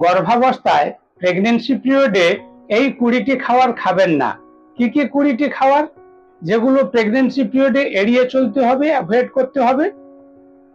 গর্ভাবস্থায় প্রেগনেন্সি পিরিয়ডে এই 20টি খাবার খাবেন না। কি কি 20টি খাবার, যেগুলো প্রেগনেন্সি পিরিয়ডে এড়িয়ে চলতে হবে, অ্যাভয়েড করতে হবে?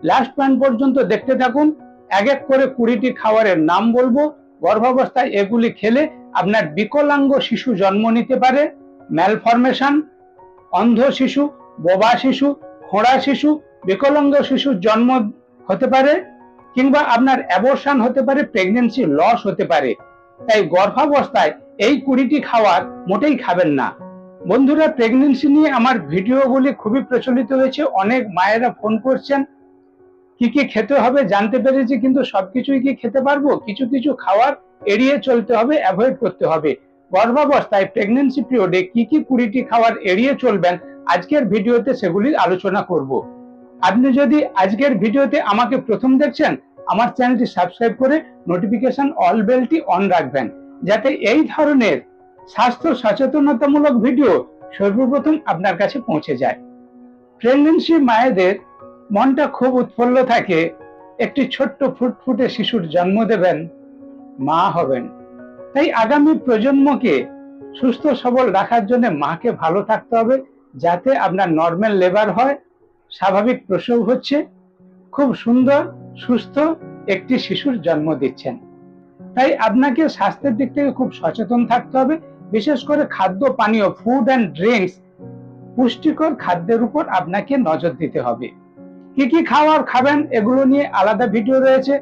লাস্ট পয়েন্ট পর্যন্ত দেখতে থাকুন। এক এক করে 20টি খাবারের নাম বলবো। গর্ভাবস্থায় এগুলি খেলে আপনার বিকলাঙ্গ শিশু জন্ম নিতে পারে, ম্যালফরমেশন, অন্ধ শিশু, বোবা শিশু, খোঁড়া শিশু, বিকলাঙ্গ শিশুর জন্ম হতে পারে, কিংবা আপনার অ্যাবর্শন হতে পারে, প্রেগনেন্সি লস হতে পারে। তাই গর্ভাবস্থায় এই 20টি খাবার মোটেই খাবেন না। বন্ধুরা, প্রেগনেন্সি নিয়ে আমার ভিডিওগুলি খুবই প্রচলিত হয়েছে, অনেক মায়েরা ফোন করছেন কি কি খেতে হবে জানতে পেরেছি, কিন্তু সবকিছুই কি খেতে পারবো? কিছু কিছু খাবার এড়িয়ে চলতে হবে, অ্যাভয়েড করতে হবে। গর্ভাবস্থায় প্রেগনেন্সি পিরিয়ডে কি কি 20টি খাবার এড়িয়ে চলবেন, আজকের ভিডিওতে সেগুলির আলোচনা করব। আপনি যদি আজকের ভিডিওতে আমাকে প্রথম দেখছেন, আমার চ্যানেলটি সাবস্ক্রাইব করে নোটিফিকেশন অল বেলটি অন রাখবেন, যাতে এই ধরনের স্বাস্থ্য সচেতনতামূলক ভিডিও সর্বপ্রথম আপনার কাছে পৌঁছে যায়। প্রেগনেন্সি মায়েদের মনটা খুব উৎফুল্ল থাকে, একটি ছোট্ট ফুটফুটে শিশুর জন্ম দেবেন, মা হবেন। তাই আগামী প্রজন্মকে সুস্থ সবল রাখার জন্য মাকে ভালো থাকতে হবে, যাতে আপনার নর্মাল লেবার হয়, স্বাভাবিক প্রসব হচ্ছে, খুব সুন্দর সুস্থ একটি শিশুর জন্ম দিচ্ছেন। তাই আপনাকে স্বাস্থ্যের দিক থেকে খুব সচেতন থাকতে হবে, বিশেষ করে খাদ্য পানীয়, ফুড অ্যান্ড ড্রিঙ্কস, পুষ্টিকর খাদ্যের উপর আপনাকে নজর দিতে হবে। কি কি খাবার খাবেন এগুলো নিয়ে আলাদা ভিডিও রয়েছে।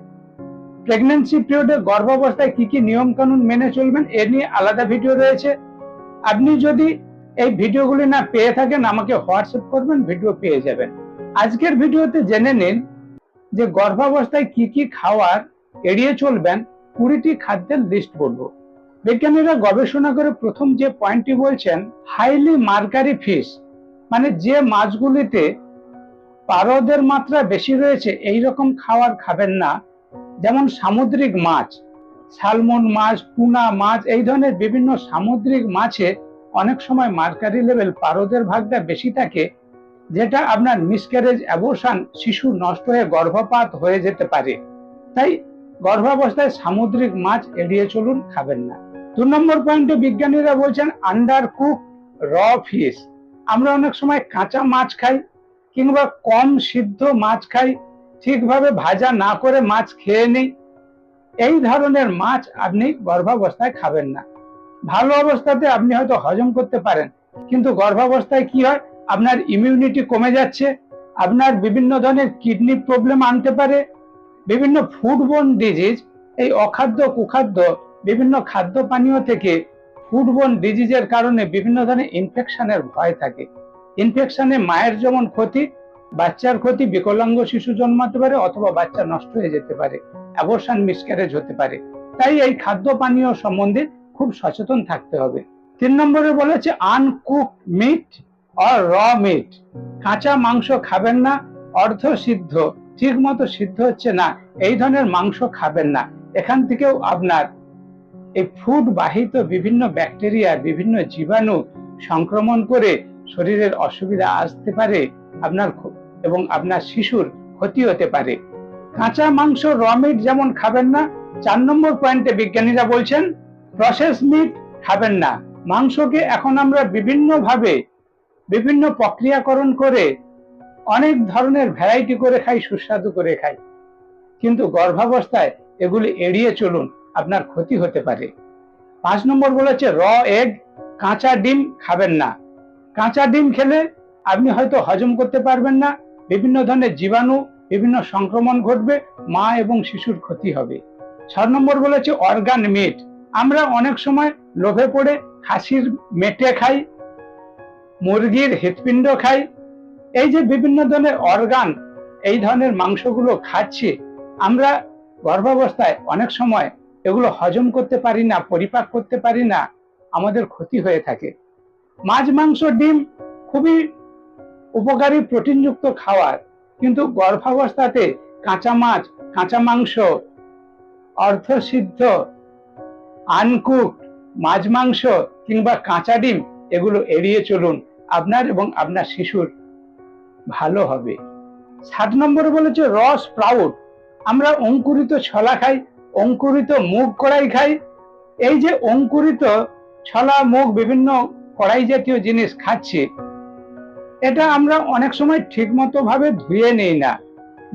প্রেগনেন্সি পিরিয়ডে গর্ভাবস্থায় কি কি নিয়ম কানুন মেনে চলবেন এ নিয়ে আলাদা ভিডিও রয়েছে। আপনি যদি এই ভিডিওগুলি না পেয়ে থাকেন, আমাকে হোয়াটসঅ্যাপ করবেন, ভিডিও পেয়ে যাবেন। আজকের ভিডিওতে জেনে নিন যে গর্ভাবস্থায় কি কি খাবার এড়িয়ে চলবেন। 20টি খাদ্যের লিস্ট বলবো। বিজ্ঞানীরা গবেষণা করে প্রথম যে পয়েন্টটি বলছেন, হাইলি মার্কারি ফিশ, মানে যে মাছগুলিতে পারদের মাত্রা বেশি রয়েছে এই রকম খাবার খাবেন না। যেমন সামুদ্রিক মাছ, সালমন মাছ, টুনা মাছ, এই ধরনের বিভিন্ন সামুদ্রিক মাছে অনেক সময় মার্কারি লেভেল, পারদের ভাগটা বেশি থাকে, যেটা আপনার মিসক্যারেজ, অ্যাবর্শন, শিশু নষ্ট হয়ে গর্ভপাত হয়ে যেতে পারে। তাই গর্ভাবস্থায় সামুদ্রিক মাছ এড়িয়ে চলুন, খাবেন না। 2 নম্বর পয়েন্টে বিজ্ঞানীরা বলছেন আন্ডার কুক র ফিশ। আমরা অনেক সময় কাঁচা মাছ খাই, কিংবা কম সিদ্ধ মাছ খাই, ঠিকভাবে ভাজা না করে মাছ খেয়ে নেই। এই ধরনের মাছ আপনি গর্ভাবস্থায় খাবেন না। ভালো অবস্থাতে আপনি হয়তো হজম করতে পারেন, কিন্তু গর্ভাবস্থায় কি হয়, আপনার ইমিউনিটি কমে যাচ্ছে, আপনার বিভিন্ন ধরনের কিডনি প্রবলেম আনতে পারে, বিভিন্ন ফুডবোর্ন ডিজিজ, এই অখাদ্য কুখাদ্য বিভিন্ন খাদ্য পানীয় থেকে ফুডবোর্ন ডিজিজের কারণে বিভিন্ন ধরনের ইনফেকশনের ভয় থাকে। ইনফেকশনে মায়ের যেমন ক্ষতি, বাচ্চার ক্ষতি, বিকলাঙ্গ শিশু জন্মাতে পারে, অথবা বাচ্চা নষ্ট হয়ে যেতে পারে, অ্যাবর্শন, মিসক্যারেজ হতে পারে। তাই এই খাদ্য পানীয় সম্বন্ধে খুব সচেতন থাকতে হবে। 3 নম্বরে বলেছে আনকুক মিট অর র মিট। কাঁচা মাংস খাবেন না, অর্ধ সিদ্ধ, ঠিক মতো সিদ্ধ হচ্ছে না, এই ধরনের মাংস খাবেন না। এখান থেকেও আপনার এই ফুড বাহিত বিভিন্ন ব্যাকটেরিয়া, বিভিন্ন জীবাণু সংক্রমণ করে শরীরের অসুবিধা আসতে পারে, আপনার এবং আপনার শিশুর ক্ষতি হতে পারে। কাঁচা মাংস, র মিট যেমন খাবেন না। 4 নম্বর পয়েন্টে বিজ্ঞানীরা বলছেন প্রসেস মিট খাবেন না। মাংসকে এখন আমরা বিভিন্ন ভাবে, বিভিন্ন প্রক্রিয়াকরণ করে অনেক ধরনের ভ্যারাইটি করে খাই, সুস্বাদু করে খাই, কিন্তু গর্ভাবস্থায় এগুলি এড়িয়ে চলুন, আপনার ক্ষতি হতে পারে। 5 নম্বর বলেছে র এগ, কাঁচা ডিম খাবেন না। কাঁচা ডিম খেলে আপনি হয়তো হজম করতে পারবেন না, বিভিন্ন ধরনের জীবাণু, বিভিন্ন সংক্রমণ ঘটবে, মা এবং শিশুর ক্ষতি হবে। 6 নম্বর বলেছে অর্গান মিট। আমরা অনেক সময় লোভে পড়ে খাসির মেটে খাই, মুরগির হৃৎপিণ্ড খাই, এই যে বিভিন্ন ধরনের অর্গান, এই ধরনের মাংসগুলো খাচ্ছি, আমরা গর্ভাবস্থায় অনেক সময় এগুলো হজম করতে পারি না, পরিপাক করতে পারি না, আমাদের ক্ষতি হয়ে থাকে। মাছ, মাংস, ডিম খুবই উপকারী প্রোটিনযুক্ত খাবার, কিন্তু গর্ভাবস্থাতে কাঁচা মাছ, কাঁচা মাংস, অর্ধসিদ্ধ, আনকুক মাছ, মাংস কিংবা কাঁচা ডিম এগুলো এড়িয়ে চলুন, আপনার এবং আপনার শিশুর ভালো হবে। 7 নম্বরে বলেছে র স্প্রাউট। আমরা অঙ্কুরিত ছোলা খাই, অঙ্কুরিত মুগ কড়াই খাই। এই যে অঙ্কুরিত ছোলা, মুগ, বিভিন্ন কড়াই জাতীয় জিনিস খাচ্ছি, এটা আমরা অনেক সময় ঠিকমতো ভাবে ধুয়ে নেই না,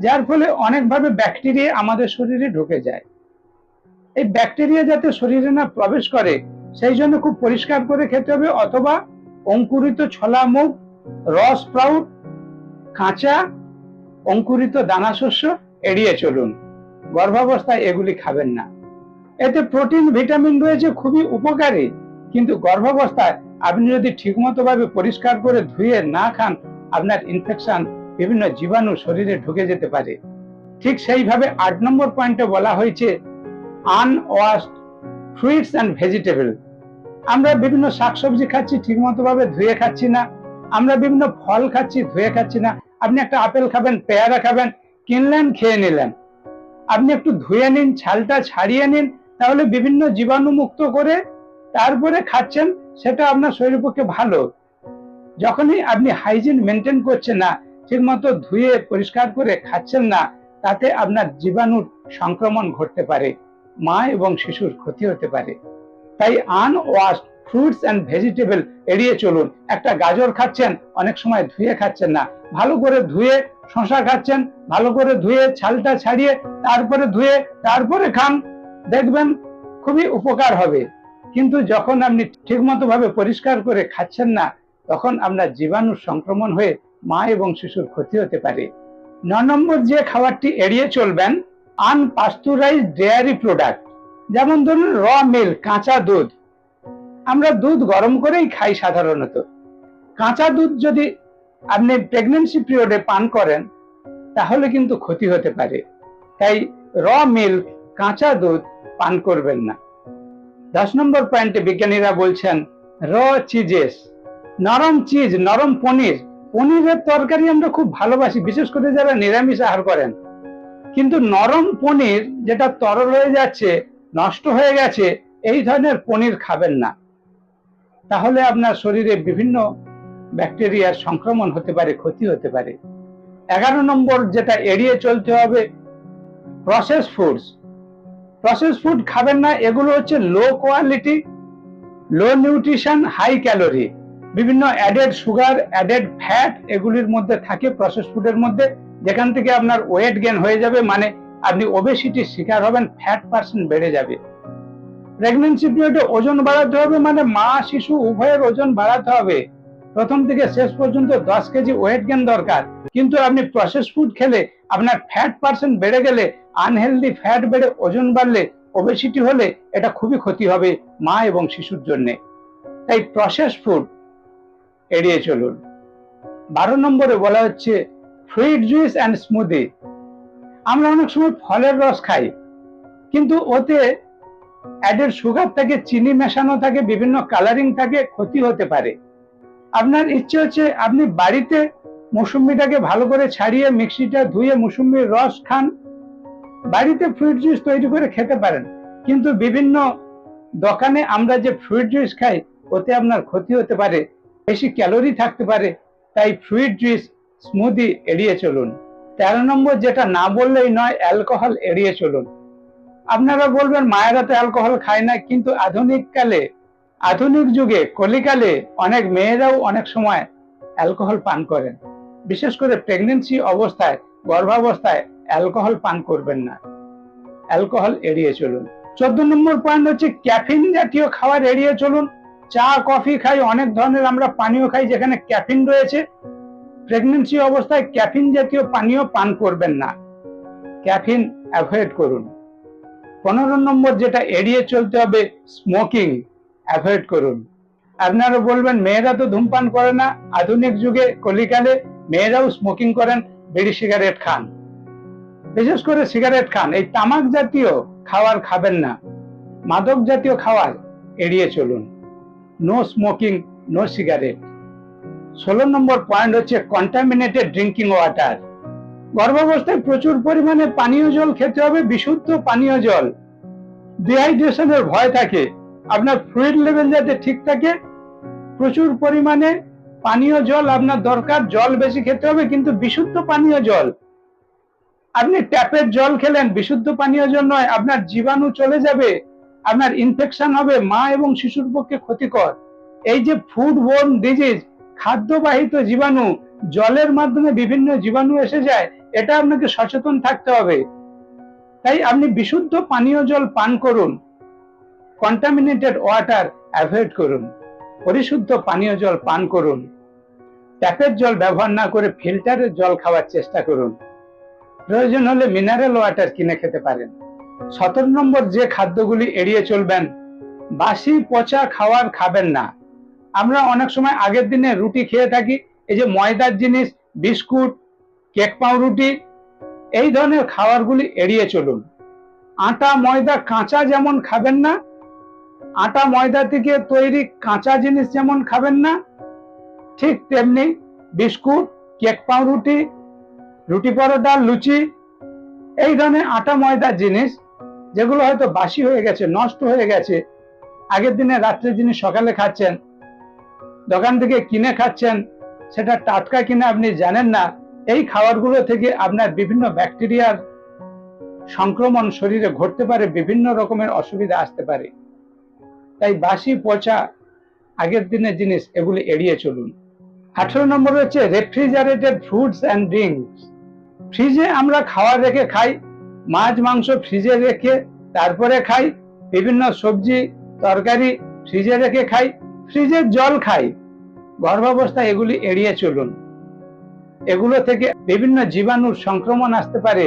যার ফলে অনেকভাবে ব্যাকটেরিয়া আমাদের শরীরে ঢুকে যায়। এই ব্যাকটেরিয়া যাতে শরীরে না প্রবেশ করে সেই জন্য খুব পরিষ্কার করে খেতে হবে, অথবা অঙ্কুরিত ছোলা, মুগ, র স্প্রাউট, কাঁচা অঙ্কুরিত দানা শস্য এড়িয়ে চলুন। গর্ভাবস্থায় এগুলি খাবেন না। এতে প্রোটিন, ভিটামিন রয়েছে, খুবই উপকারী, কিন্তু গর্ভাবস্থায় আপনি যদি ঠিকমতো ভাবে পরিষ্কার করে ধুয়ে না খান, আপনার ইনফেকশন, বিভিন্ন জীবাণু শরীরে ঢুকে যেতে পারে। ঠিক সেইভাবে 8 নম্বর পয়েন্টে বলা হয়েছে আনওয়াশড ফ্রুইটস অ্যান্ড ভেজিটেবল। আমরা বিভিন্ন শাকসবজি খাচ্ছি, ঠিকমতো ভাবে ধুয়ে খাচ্ছি না। আমরা বিভিন্ন ফল খাচ্ছি, ধুয়ে খাচ্ছি না। আপনি একটা আপেল খাবেন, পেয়ারা খাবেন, কিনলেন, খেয়ে নিলেন। আপনি একটু ধুয়ে নিন, ছালটা ছাড়িয়ে নিন, তাহলে বিভিন্ন জীবাণু মুক্ত করে তারপরে খাচ্ছেন, সেটা আপনার শরীরের পক্ষে ভালো। যখনই আপনি হাইজিন মেনটেন করছেন না, ঠিকমতো ধুয়ে পরিষ্কার করে খাচ্ছেন না, তাতে আপনার জীবাণুর সংক্রমণ ঘটতে পারে, মা এবং শিশুর ক্ষতি হতে পারে। তাই আনওয়াশড ফ্রুটস অ্যান্ড ভেজিটেবল এড়িয়ে চলুন। একটা গাজর খাচ্ছেন, অনেক সময় ধুয়ে খাচ্ছেন না, ভালো করে ধুয়ে। শসা খাচ্ছেন, ভালো করে ধুয়ে ছালটা ছাড়িয়ে তারপরে ধুয়ে তারপরে খান, দেখবেন খুবই উপকার হবে। কিন্তু যখন আপনি ঠিকমতো ভাবে পরিষ্কার করে খাচ্ছেন না, তখন আপনার জীবাণুর সংক্রমণ হয়ে মা এবং শিশুর ক্ষতি হতে পারে। 9 নম্বর যে খাবারটি এড়িয়ে চলবেন, আনপাস্তুরাইজড ডেয়ারি প্রোডাক্ট। যেমন ধরুন র মিল্ক, কাঁচা দুধ। আমরা দুধ গরম করেই খাই সাধারণত। কাঁচা দুধ যদি আপনি প্রেগন্যান্সি পিরিয়ডে পান করেন, তাহলে কিন্তু ক্ষতি হতে পারে। তাই র মিল্ক, কাঁচা দুধ পান করবেন না। 10 নম্বর পয়েন্টে বিজ্ঞানীরা বলছেন র চিজেস, নরম চিজ, নরম পনির। পনিরের তরকারি আমরা খুব ভালোবাসি, বিশেষ করে যারা নিরামিষ আহার করেন। কিন্তু নরম পনির, যেটা তরল হয়ে যাচ্ছে, নষ্ট হয়ে গেছে, এই ধরনের পনির খাবেন না। তাহলে আপনার শরীরে বিভিন্ন ব্যাকটেরিয়ার সংক্রমণ হতে পারে, ক্ষতি হতে পারে। 11 নম্বর যেটা এড়িয়ে চলতে হবে, প্রসেস ফুডস। প্রসেস ফুড খাবেন না। এগুলো হচ্ছে লো কোয়ালিটি, লো নিউট্রিশন, হাই ক্যালোরি। বিভিন্ন অ্যাডেড সুগার, অ্যাডেড ফ্যাট এগুলির মধ্যে থাকে প্রসেস ফুডের মধ্যে, যেখান থেকে আপনার ওয়েট গেইন হয়ে যাবে, মানে আপনি ওবেসিটির শিকার হবেন, ফ্যাট পার্সেন্ট বেড়ে যাবে। প্রেগন্যান্সি পিরিয়ডে ওজন বাড়াতে হবে, মানে মা শিশু উভয়ের ওজন বাড়াতে হবে। প্রথম থেকে শেষ পর্যন্ত 10 কেজি ওয়েট গেইন দরকার। কিন্তু আপনি প্রসেস ফুড খেলে আপনার ফ্যাট পার্সেন্ট বেড়ে গেলে, আনহেলদি ফ্যাট বেড়ে ওজন বাড়লে, ওবেসিটি হলে, এটা খুবই ক্ষতি হবে মা এবং শিশুর জন্য। তাই প্রসেস ফুড এড়িয়ে চলুন। 12 নম্বরে বলা হচ্ছে ফ্রুইট জুস অ্যান্ড স্মুদি। আমরা অনেক সময় ফলের রস খাই, কিন্তু ওতে অ্যাডেড সুগার থাকে, চিনি মেশানো থাকে, বিভিন্ন কালারিং থাকে, ক্ষতি হতে পারে। আপনার ইচ্ছে হচ্ছে আপনি বাড়িতে মৌসুম্বিটাকে ভালো করে ছাড়িয়ে মিক্সিটা ধুয়ে মৌসুম্বির রস খান, বাড়িতে ফ্রুইট জুস তৈরি করে খেতে পারেন। কিন্তু বিভিন্ন দোকানে আমরা যে ফ্রুইট জুস খাই, ওতে আপনার ক্ষতি হতে পারে, বেশি ক্যালোরি থাকতে পারে। তাই ফ্রুইট জুস, স্মুদি এড়িয়ে চলুন। 13 নম্বর যেটা না বললেই নয়, অ্যালকোহল এড়িয়ে চলুন। আপনারা বলবেন মায়েরা তো অ্যালকোহল খায় না, কিন্তু আধুনিক যুগে, কলিকালে অনেক মেয়েরাও অনেক সময় অ্যালকোহল পান করেন। বিশেষ করে প্রেগন্যান্সি অবস্থায়, গর্ভাবস্থায় অ্যালকোহল পান করবেন না। অ্যালকোহল এড়িয়ে চলুন। 14 নম্বর পয়েন্ট হচ্ছে ক্যাফিন জাতীয় খাবার এড়িয়ে চলুন। চা, কফি খাই, অনেক ধরনের আমরা পানীয় খাই যেখানে ক্যাফিন রয়েছে। প্রেগন্যান্সি অবস্থায় ক্যাফিন জাতীয় পানীয় পান করবেন না, ক্যাফিন অ্যাভয়েড করুন। 15 নম্বর যেটা এড়িয়ে চলতে হবে, স্মোকিং অ্যাভয়েড করুন। আপনারা বলবেন মেয়েরা তো ধূমপান করে না, আধুনিক যুগে, কলিকালে মেয়েরাও স্মোকিং করেন, বিড়ি সিগারেট খান, বিশেষ করে সিগারেট খান। এই তামাক জাতীয় খাবার খাবেন না, মাদক জাতীয় খাবার এড়িয়ে চলুন। No smoking, no cigarette. 16 নম্বর পয়েন্ট হচ্ছে কন্টামিনেটেড ড্রিঙ্কিং ওয়াটার। গর্ভাবস্থায় প্রচুর পরিমাণে পানীয় জল খেতে হবে, বিশুদ্ধ পানীয় জল। ডিহাইড্রেশনের ভয় থাকে, আপনার ফ্লুইড লেভেল যাতে ঠিক থাকে, প্রচুর পরিমাণে পানীয় জল আপনার দরকার। জল বেশি খেতে হবে, কিন্তু বিশুদ্ধ পানীয় জল। আপনি ট্যাপের জল খেলেন, বিশুদ্ধ পানীয় জল নয়, আপনার জীবাণু চলে যাবে, আপনার ইনফেকশন হবে, মা এবং শিশুর পক্ষে ক্ষতিকর। এই যে ফুড বোর্ন ডিজিজ, খাদ্যবাহিত জীবাণু, জলের মাধ্যমে বিভিন্ন জীবাণু এসে যায়, এটা আপনাকে সচেতন থাকতে হবে। তাই আপনি বিশুদ্ধ পানীয় জল পান করুন, কন্টামিনেটেড ওয়াটার অ্যাভয়েড করুন, পরিশুদ্ধ পানীয় জল পান করুন। ট্যাপের জল ব্যবহার না করে ফিল্টারের জল খাওয়ার চেষ্টা করুন। প্রয়োজন হলে মিনারেল ওয়াটার কিনে খেতে পারেন। 17 নম্বর যে খাদ্যগুলি এড়িয়ে চলবেন, বাসি পচা খাবার খাবেন না। আমরা অনেক সময় আগের দিনে রুটি খেয়ে থাকি, এই যে ময়দার জিনিস, বিস্কুট, কেক পাউরুটি, এই ধরনের খাবারগুলি এড়িয়ে চলুন। আটা ময়দা কাঁচা যেমন খাবেন না, আটা ময়দা থেকে তৈরি কাঁচা জিনিস যেমন খাবেন না, ঠিক তেমনি বিস্কুট, কেক পাউরুটি, রুটি পরোটা, লুচি, এই ধরনের আটা ময়দার জিনিস যেগুলো হয়তো বাসি হয়ে গেছে, নষ্ট হয়ে গেছে, আগের দিনে রাত্রে জিনিস সকালে খাচ্ছেন, দোকান থেকে কিনে খাচ্ছেন, সেটা টাটকা কিনা আপনি জানেন না, এই খাবারগুলো থেকে আপনার বিভিন্ন ব্যাকটেরিয়ার সংক্রমণ শরীরে ঘটতে পারে, বিভিন্ন রকমের অসুবিধা আসতে পারে। তাই বাসি পচা আগের দিনের জিনিস এগুলি এড়িয়ে চলুন। 18 নম্বর হচ্ছে রেফ্রিজারেটেড ফ্রুটস অ্যান্ড ড্রিঙ্কস। ফ্রিজে আমরা খাবার রেখে খাই, মাছ মাংস ফ্রিজে রেখে তারপরে খাই, বিভিন্ন সবজি তরকারি ফ্রিজে রেখে খাই, ফ্রিজের জল খাই। গর্ভাবস্থায় এগুলি এড়িয়ে চলুন। এগুলো থেকে বিভিন্ন জীবাণুর সংক্রমণ আসতে পারে,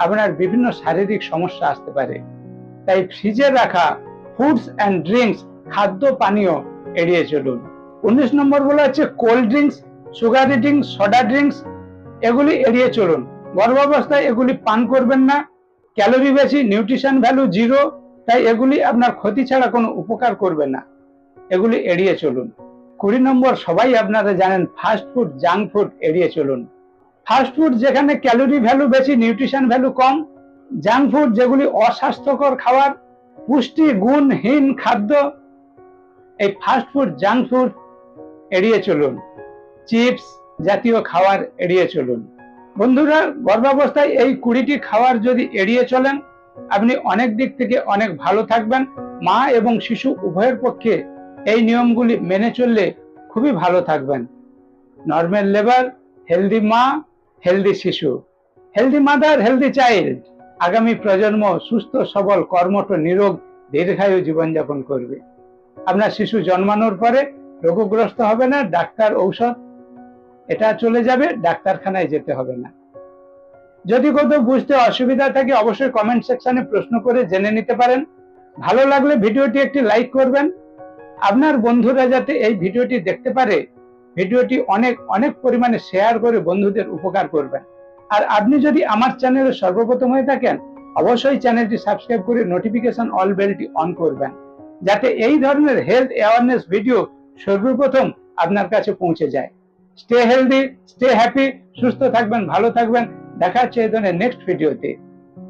আপনার বিভিন্ন শারীরিক সমস্যা আসতে পারে। তাই ফ্রিজে রাখা ফুডস অ্যান্ড ড্রিঙ্কস, খাদ্য পানীয় এড়িয়ে চলুন। 19 নম্বর বলা হচ্ছে cold drinks, sugary drinks, soda drinks, এগুলি এড়িয়ে চলুন। গর্ভাবস্থায় এগুলি পান করবেন না, ক্যালোরি বেশি, নিউট্রিশন ভ্যালু জিরো, তাই এগুলি আপনার ক্ষতি ছাড়া কোনো উপকার করবে না, এগুলি এড়িয়ে চলুন। 20 নম্বর সবাই আপনারা জানেন, ফাস্ট ফুড, জাঙ্ক ফুড এড়িয়ে চলুন। ফাস্ট ফুড যেখানে ক্যালোরি ভ্যালু বেশি, নিউট্রিশন ভ্যালু কম, জাঙ্ক ফুড যেগুলি অস্বাস্থ্যকর খাবার, পুষ্টি গুণহীন খাদ্য, এই ফাস্ট ফুড, জাঙ্ক ফুড এড়িয়ে চলুন। চিপস জাতীয় খাবার এড়িয়ে চলুন। বন্ধুরা, গর্ভাবস্থায় এই 20টি খাবার যদি এড়িয়ে চলেন, আপনি অনেক দিক থেকে অনেক ভালো থাকবেন। মা এবং শিশু উভয়ের পক্ষে এই নিয়মগুলি মেনে চললে খুবই ভালো থাকবেন। নরমাল লেবার, হেলদি মা, হেলদি শিশু, হেলদি মাদার, হেলদি চাইল্ড। আগামী প্রজন্ম সুস্থ সবল কর্মঠ নিরোগ দীর্ঘায়ু জীবনযাপন করবে। আপনার শিশু জন্মানোর পরে রোগগ্রস্ত হবে না, ডাক্তার ঔষধ এটা চলে যাবে, ডাক্তারখানায় যেতে হবে না। যদি কোথাও বুঝতে অসুবিধা থাকে অবশ্যই কমেন্ট সেকশনে প্রশ্ন করে জেনে নিতে পারেন। ভালো লাগলে ভিডিওটি একটি লাইক করবেন। আপনার বন্ধুরা যাতে এই ভিডিওটি দেখতে পারে, ভিডিওটি অনেক অনেক পরিমাণে শেয়ার করে বন্ধুদের উপকার করবেন। আর আপনি যদি আমার চ্যানেলে সর্বপ্রথম হয়ে থাকেন, অবশ্যই চ্যানেলটি সাবস্ক্রাইব করে নোটিফিকেশন অল বেলটি অন করবেন, যাতে এই ধরনের হেলথ অ্যাওয়ারনেস ভিডিও সর্বপ্রথম আপনার কাছে পৌঁছে যায়। স্টে হেলদি, স্টে হ্যাপি, সুস্থ থাকবেন, ভালো থাকবেন। দেখা হচ্ছে এই ধরনের নেক্সট ভিডিওতে।